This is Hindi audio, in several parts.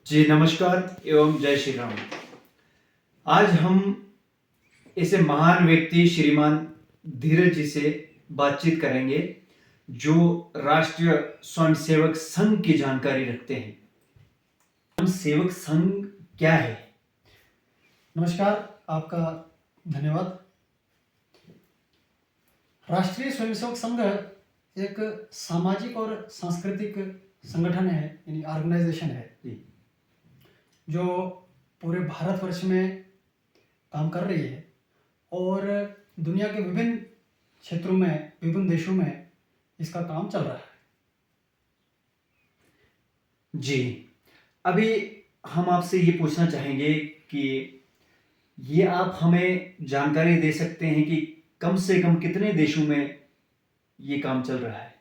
जी नमस्कार एवं जय श्री राम। आज हम ऐसे महान व्यक्ति श्रीमान धीरज जी से बातचीत करेंगे जो राष्ट्रीय स्वयंसेवक संघ की जानकारी रखते हैं। स्वयंसेवक संघ क्या है? नमस्कार, आपका धन्यवाद। राष्ट्रीय स्वयंसेवक संघ एक सामाजिक और सांस्कृतिक संगठन है, यानी ऑर्गेनाइजेशन है जी। जो पूरे भारतवर्ष में काम कर रही है और दुनिया के विभिन्न क्षेत्रों में, विभिन्न देशों में इसका काम चल रहा है। जी, अभी हम आपसे ये पूछना चाहेंगे कि ये आप हमें जानकारी दे सकते हैं कि कम से कम कितने देशों में ये काम चल रहा है?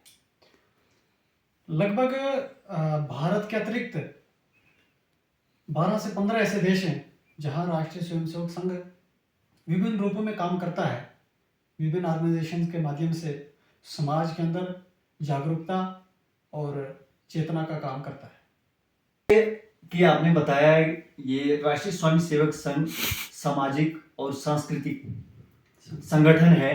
लगभग भारत के अतिरिक्त 12 से 15 ऐसे देश हैं जहां राष्ट्रीय स्वयंसेवक संघ विभिन्न रूपों में काम करता है। विभिन्न ऑर्गेनाइजेशन के माध्यम से समाज के अंदर जागरूकता और चेतना का काम करता है। कि आपने बताया ये राष्ट्रीय स्वयंसेवक संघ सामाजिक और सांस्कृतिक संगठन है,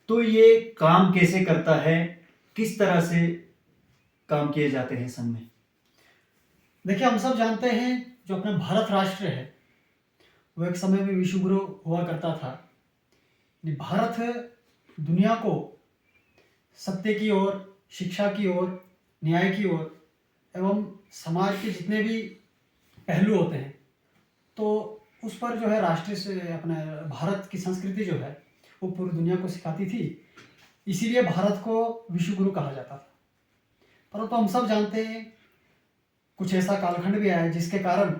तो ये काम कैसे करता है, किस तरह से काम किए जाते हैं संघ में? देखिए, हम सब जानते हैं जो अपना भारत राष्ट्र है वो एक समय में विश्वगुरु हुआ करता था। यानी भारत दुनिया को सत्य की ओर, शिक्षा की ओर, न्याय की ओर एवं समाज के जितने भी पहलू होते हैं तो उस पर जो है राष्ट्रीय से अपने भारत की संस्कृति जो है वो पूरी दुनिया को सिखाती थी। इसीलिए भारत को विश्वगुरु कहा जाता था। परंतु हम सब जानते हैं कुछ ऐसा कालखंड भी आया जिसके कारण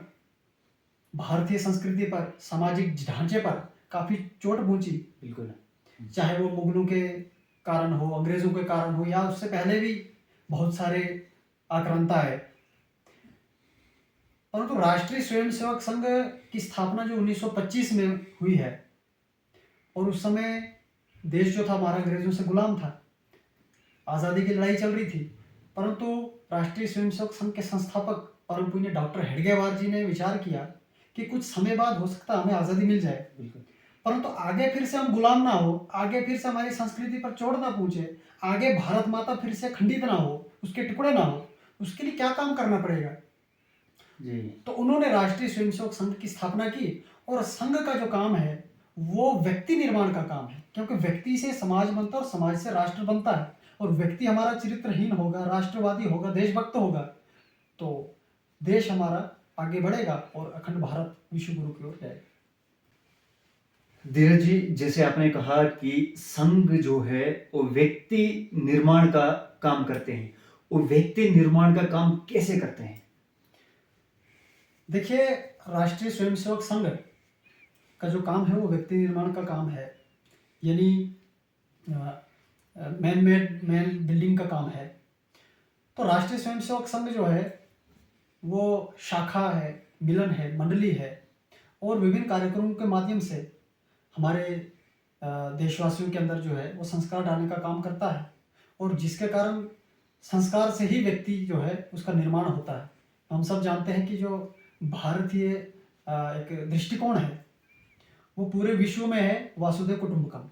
भारतीय संस्कृति पर, सामाजिक ढांचे पर काफ़ी चोट पहुंची। बिल्कुल। चाहे वो मुगलों के कारण हो, अंग्रेज़ों के कारण हो, या उससे पहले भी बहुत सारे आक्रांता आए। परंतु राष्ट्रीय स्वयंसेवक संघ की स्थापना जो 1925 में हुई है और उस समय देश जो था हमारा अंग्रेज़ों से गुलाम था, आज़ादी की लड़ाई चल रही थी। परंतु राष्ट्रीय स्वयंसेवक संघ के संस्थापक परम पूज्य डॉक्टर हेडगेवार जी ने विचार किया कि कुछ समय बाद हो सकता है हमें आज़ादी मिल जाए, परंतु आगे फिर से हम गुलाम ना हो, आगे फिर से हमारी संस्कृति पर चोट ना पहुंचे, आगे भारत माता फिर से खंडित ना हो, उसके टुकड़े ना हो, उसके लिए क्या काम करना पड़ेगा। जी। तो उन्होंने राष्ट्रीय स्वयंसेवक संघ की स्थापना की और संघ का जो काम है वो व्यक्ति निर्माण का काम है, क्योंकि व्यक्ति से समाज बनता है और समाज से राष्ट्र बनता है। और व्यक्ति हमारा चरित्रहीन होगा, राष्ट्रवादी होगा, देशभक्त होगा तो देश हमारा आगे बढ़ेगा और अखंड भारत विश्वगुरु की ओर जाएगा। धीरज जी, जैसे आपने कहा कि संघ जो है वो व्यक्ति निर्माण का काम करते हैं, वो व्यक्ति निर्माण का काम कैसे करते हैं? देखिए, राष्ट्रीय स्वयंसेवक संघ का जो काम है वो व्यक्ति निर्माण का काम है, यानी मैन बिल्डिंग का काम है। तो राष्ट्रीय स्वयंसेवक संघ जो है वो शाखा है, मिलन है, मंडली है और विभिन्न कार्यक्रमों के माध्यम से हमारे देशवासियों के अंदर जो है वो संस्कार डालने का काम करता है और जिसके कारण संस्कार से ही व्यक्ति जो है उसका निर्माण होता है। हम सब जानते हैं कि जो भारतीय एक दृष्टिकोण है वो पूरे विश्व में है वासुदेव कुटुंबकम।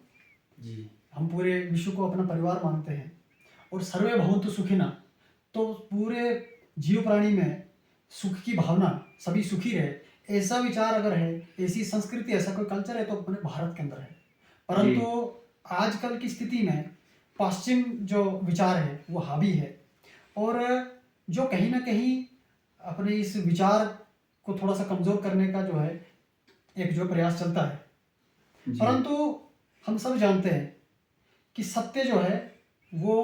जी। हम पूरे विश्व को अपना परिवार मानते हैं और सर्वे भवन्तु सुखिनः, तो पूरे जीव प्राणी में सुख की भावना, सभी सुखी रहे, ऐसा विचार अगर है, ऐसी संस्कृति, ऐसा कोई कल्चर है तो अपने भारत के अंदर है। परंतु आजकल की स्थिति में पश्चिम जो विचार है वो हावी है और जो कहीं ना कहीं अपने इस विचार को थोड़ा सा कमज़ोर करने का जो है एक जो प्रयास चलता है। परंतु हम सब जानते हैं कि सत्य जो है वो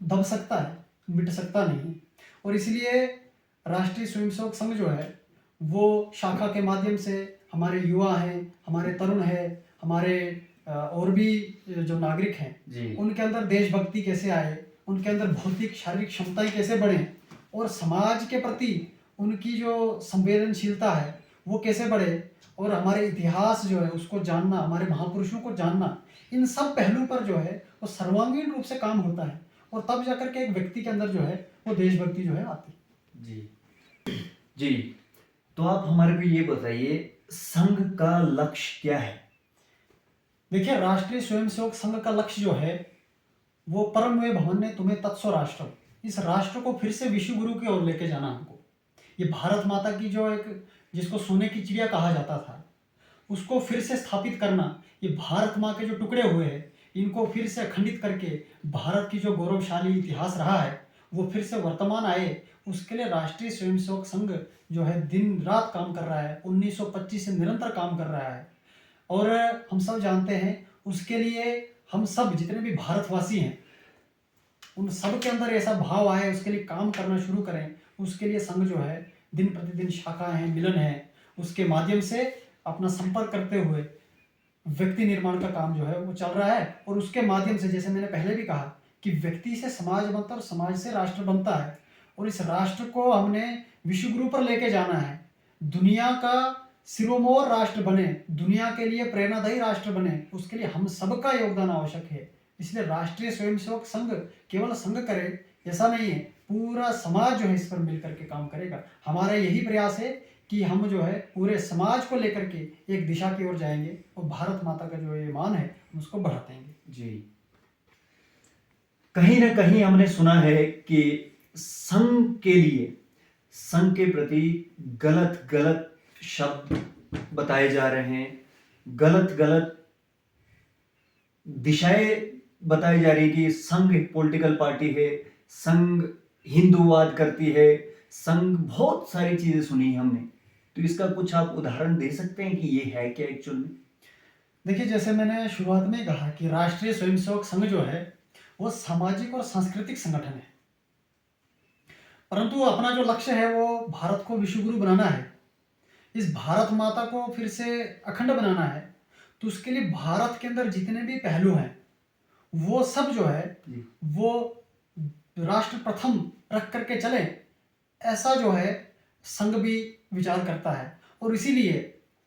दब सकता है, मिट सकता नहीं। और इसलिए राष्ट्रीय स्वयंसेवक संघ जो है वो शाखा के माध्यम से हमारे युवा हैं, हमारे तरुण हैं, हमारे और भी जो नागरिक हैं उनके अंदर देशभक्ति कैसे आए, उनके अंदर भौतिक शारीरिक क्षमताएं कैसे बढ़ें और समाज के प्रति उनकी जो संवेदनशीलता है वो कैसे बढ़े और हमारे इतिहास जो है उसको जानना, हमारे महापुरुषों को जानना, इन सब पहलू पर जो है वो सर्वांगीण रूप से काम होता है और तब जाकर के एक व्यक्ति के अंदर जो है वो देशभक्ति जो है आती है। जी। जी, तो आप हमारे को ये बताइए, संघ का लक्ष्य क्या है? देखिए, राष्ट्रीय स्वयंसेवक संघ का लक्ष्य जो है वो परमवे भवन ने तुम्हें तत्स्व राष्ट्र, इस राष्ट्र को फिर से विश्व गुरु की ओर लेके जाना हमको। ये भारत माता की जो एक, जिसको सोने की चिड़िया कहा जाता था, उसको फिर से स्थापित करना। ये भारत माँ के जो टुकड़े हुए हैं इनको फिर से अखंडित करके भारत की जो गौरवशाली इतिहास रहा है वो फिर से वर्तमान आए, उसके लिए राष्ट्रीय स्वयंसेवक संघ जो है दिन रात काम कर रहा है। 1925 से निरंतर काम कर रहा है। और हम सब जानते हैं उसके लिए हम सब जितने भी भारतवासी हैं उन सब के अंदर ऐसा भाव आए, उसके लिए काम करना शुरू करें। उसके लिए संघ जो है दिन प्रतिदिन शाखाएं हैं, मिलन है, उसके माध्यम से अपना संपर्क करते हुए व्यक्ति निर्माण का काम जो है वो चल रहा है। और उसके माध्यम से, जैसे मैंने पहले भी कहा, कि व्यक्ति से समाज बनता है और समाज से राष्ट्र बनता है। और इस राष्ट्र को हमने विश्व गुरु पर लेके जाना है। दुनिया का सिरोमोर राष्ट्र बने, दुनिया के लिए प्रेरणादायी राष्ट्र बने, उसके लिए हम सबका योगदान आवश्यक है। इसलिए राष्ट्रीय स्वयंसेवक संघ केवल संघ करे ऐसा नहीं है, पूरा समाज जो है इस पर मिलकर के काम करेगा। हमारा यही प्रयास है कि हम जो है पूरे समाज को लेकर के एक दिशा की ओर जाएंगे और भारत माता का जो ये मान है उसको बढ़ातेंगे। जी, कहीं ना कहीं हमने सुना है कि संघ के लिए, संघ के प्रति गलत गलत शब्द बताए जा रहे हैं, गलत गलत दिशाएं बताई जा रही है कि संघ एक पॉलिटिकल पार्टी है, संघ हिंदूवाद करती है, संघ बहुत सारी चीजें सुनी हमने। तो इसका कुछ आप उदाहरण दे सकते हैं कि ये है क्या एक्चुअल में? देखिए, जैसे मैंने शुरुआत में कहा कि राष्ट्रीय स्वयंसेवक संघ जो है वो सामाजिक और सांस्कृतिक संगठन है, परंतु अपना जो लक्ष्य है वो भारत को विश्व गुरु बनाना है, इस भारत माता को फिर से अखंड बनाना है। तो उसके लिए भारत के अंदर जितने भी पहलू हैं वो सब जो है जी। वो राष्ट्र प्रथम रख करके चले, ऐसा जो है संघ भी विचार करता है। और इसीलिए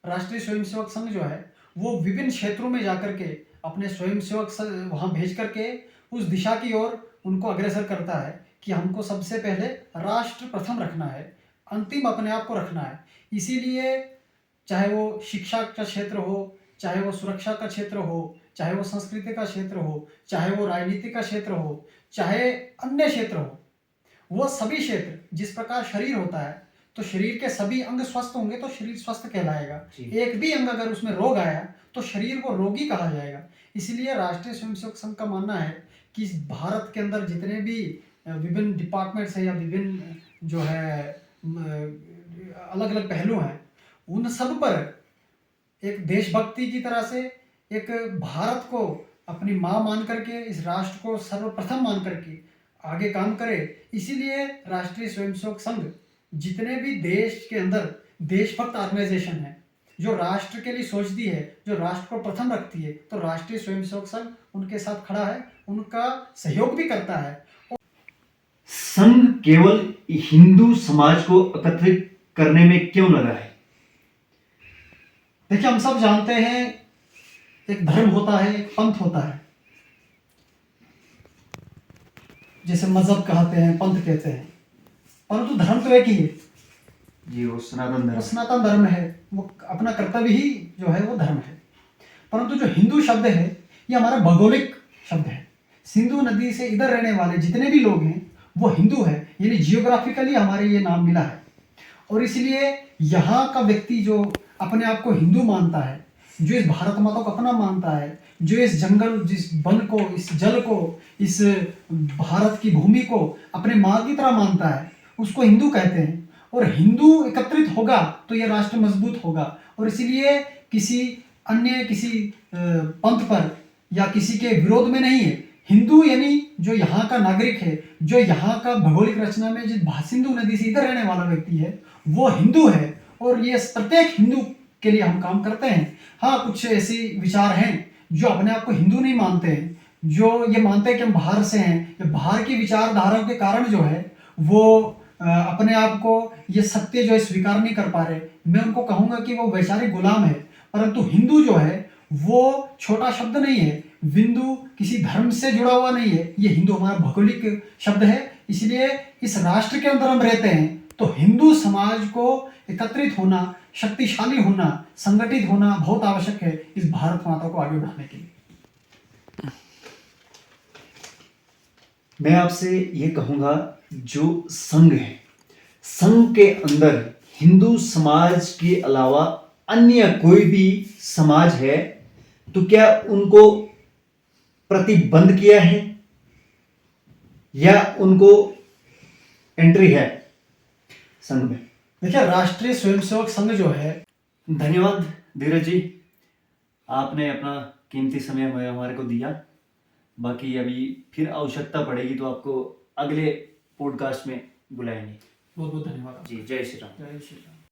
राष्ट्रीय स्वयंसेवक संघ जो है वो विभिन्न क्षेत्रों में जाकर के अपने स्वयंसेवक वहाँ भेज करके उस दिशा की ओर उनको अग्रसर करता है कि हमको सबसे पहले राष्ट्र प्रथम रखना है, अंतिम अपने आप को रखना है। इसीलिए चाहे वो शिक्षा का क्षेत्र हो, चाहे वो सुरक्षा का क्षेत्र हो, चाहे वो संस्कृति का क्षेत्र हो, चाहे वो राजनीति का क्षेत्र हो, चाहे अन्य क्षेत्र हो, वो सभी क्षेत्र, जिस प्रकार शरीर होता है तो शरीर के सभी अंग स्वस्थ होंगे तो शरीर स्वस्थ कहलाएगा। जी। एक भी अंग अगर उसमें रोग आया तो शरीर को रोगी कहा जाएगा। इसलिए राष्ट्रीय स्वयंसेवक संघ का मानना है कि इस भारत के अंदर जितने भी विभिन्न डिपार्टमेंट्स हैं या विभिन्न जो है अलग अलग पहलू हैं, उन सब पर एक देशभक्ति की तरह से एक भारत को अपनी माँ मान करके, इस राष्ट्र को सर्वप्रथम मान करके आगे काम करे। इसीलिए राष्ट्रीय स्वयंसेवक संघ जितने भी देश के अंदर देशभक्त ऑर्गेनाइजेशन है, जो राष्ट्र के लिए सोचती है, जो राष्ट्र को प्रथम रखती है, तो राष्ट्रीय स्वयंसेवक संघ उनके साथ खड़ा है, उनका सहयोग भी करता है। संघ केवल हिंदू समाज को एकत्रित करने में क्यों लगा है? देखिए, हम सब जानते हैं एक धर्म होता है, एक पंथ होता है, जैसे मजहब कहते हैं, पंथ कहते हैं, परंतु धर्म तो एक ही है। जी, वो सनातन वो धर्म। सनातन धर्म है, वो अपना कर्तव्य ही जो है वो धर्म है। परंतु जो हिंदू शब्द है ये हमारा भौगोलिक शब्द है। सिंधु नदी से इधर रहने वाले जितने भी लोग हैं वो हिंदू है, यानी जियोग्राफिकली हमारे ये नाम मिला है। और इसलिए यहाँ का व्यक्ति जो अपने आप को हिंदू मानता है, जो इस भारत माता को अपना मानता है, जो इस जंगल, जिस वन को, इस जल को, इस भारत की भूमि को अपने माँ की तरह मानता है, उसको हिंदू कहते हैं। और हिंदू एकत्रित होगा तो यह राष्ट्र मजबूत होगा। और इसीलिए किसी अन्य किसी पंथ पर या किसी के विरोध में नहीं है। हिंदू यानी जो यहाँ का नागरिक है, जो यहाँ का भौगोलिक रचना में जिस सिंधु नदी से इधर रहने वाला व्यक्ति है वो हिंदू है। और ये प्रत्येक हिंदू के लिए हम काम करते हैं। हाँ, कुछ ऐसे विचार हैं जो अपने आप को हिंदू नहीं मानते हैं, जो ये मानते हैं कि हम बाहर से हैं, या बाहर की विचारधाराओं के कारण जो है वो अपने आप को ये सत्य जो है स्वीकार नहीं कर पा रहे। मैं उनको कहूँगा कि वो वैचारिक गुलाम है। परंतु हिंदू जो है वो छोटा शब्द नहीं है, हिंदू किसी धर्म से जुड़ा हुआ नहीं है, ये हिंदू हमारा भौगोलिक शब्द है। इसलिए इस राष्ट्र के अंदर हम रहते हैं तो हिंदू समाज को एकत्रित होना, शक्तिशाली होना, संगठित होना बहुत आवश्यक है इस भारत माता को आगे बढ़ाने के लिए। मैं आपसे ये कहूंगा, जो संघ है, संघ के अंदर हिंदू समाज के अलावा अन्य कोई भी समाज है तो क्या उनको प्रतिबंध किया है या उनको एंट्री है संघ में? देखिए, राष्ट्रीय स्वयंसेवक संघ जो है, धन्यवाद धीरज जी, आपने अपना कीमती समय हमारे को दिया। बाकी अभी फिर आवश्यकता पड़ेगी तो आपको अगले पॉडकास्ट में बुलाएंगे। बहुत बहुत धन्यवाद। जी, जय श्री राम। जय श्री राम।